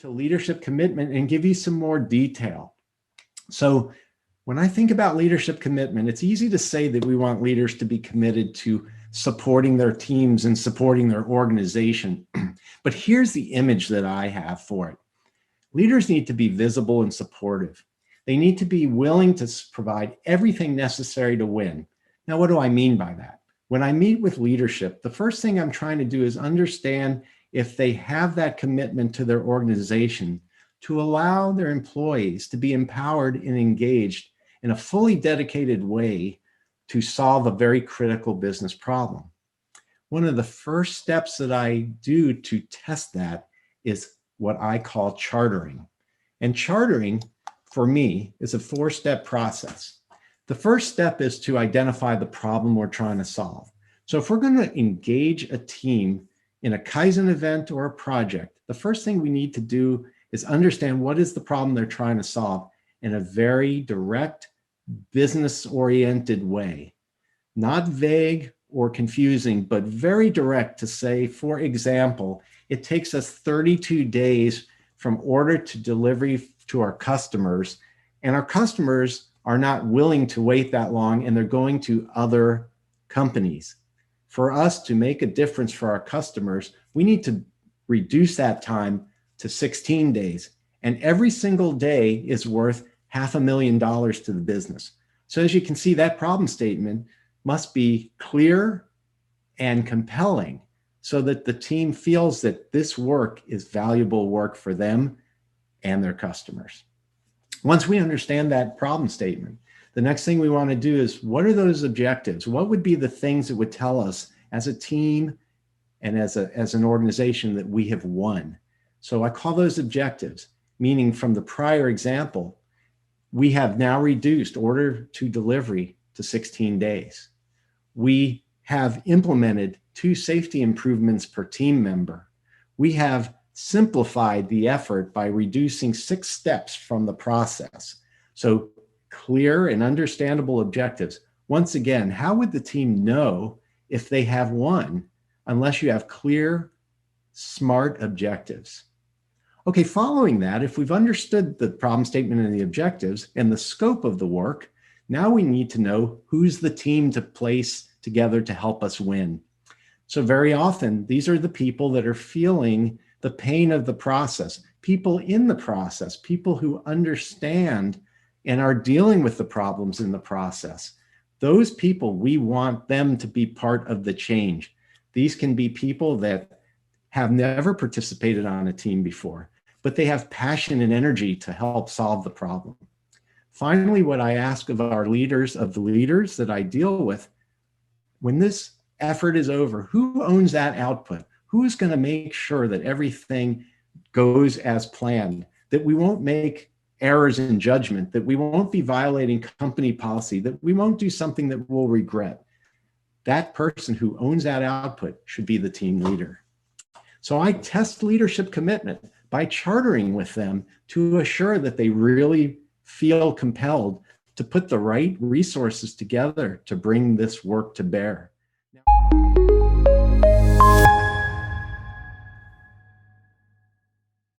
into leadership commitment and give you some more detail. So when I think about leadership commitment, it's easy to say that we want leaders to be committed to supporting their teams and supporting their organization. But here's the image that I have for it. Leaders need to be visible and supportive. They need to be willing to provide everything necessary to win. Now, what do I mean by that? When I meet with leadership, the first thing I'm trying to do is understand if they have that commitment to their organization to allow their employees to be empowered and engaged in a fully dedicated way to solve a very critical business problem. One of the first steps that I do to test that is what I call chartering. And chartering, for me, is a 4-step process. The first step is to identify the problem we're trying to solve. So if we're going to engage a team in a Kaizen event or a project, the first thing we need to do is understand what is the problem they're trying to solve in a very direct, business-oriented way. Not vague or confusing, but very direct to say, for example, it takes us 32 days from order to delivery to our customers, and our customers are not willing to wait that long, and they're going to other companies. For us to make a difference for our customers, we need to reduce that time to 16 days. And every single day is worth $500,000 to the business. So as you can see, that problem statement must be clear and compelling so that the team feels that this work is valuable work for them and their customers. Once we understand that problem statement, the next thing we want to do is, what are those objectives? What would be the things that would tell us as a team and as an organization that we have won? So I call those objectives, meaning from the prior example, we have now reduced order to delivery to 16 days. We have implemented 2 safety improvements per team member. We have simplified the effort by reducing 6 steps from the process. So clear and understandable objectives. Once again, how would the team know if they have won unless you have clear, smart objectives? Okay, following that, if we've understood the problem statement and the objectives and the scope of the work, now we need to know who's the team to place together to help us win. So very often, these are the people that are feeling the pain of the process, people in the process, people who understand and are dealing with the problems in the process. Those people, we want them to be part of the change. These can be people that have never participated on a team before, but they have passion and energy to help solve the problem. Finally, what I ask of our leaders, of the leaders that I deal with, when this effort is over, who owns that output? Who's going to make sure that everything goes as planned, that we won't make errors in judgment, that we won't be violating company policy, that we won't do something that we'll regret? That person who owns that output should be the team leader. So I test leadership commitment by chartering with them to assure that they really feel compelled to put the right resources together to bring this work to bear.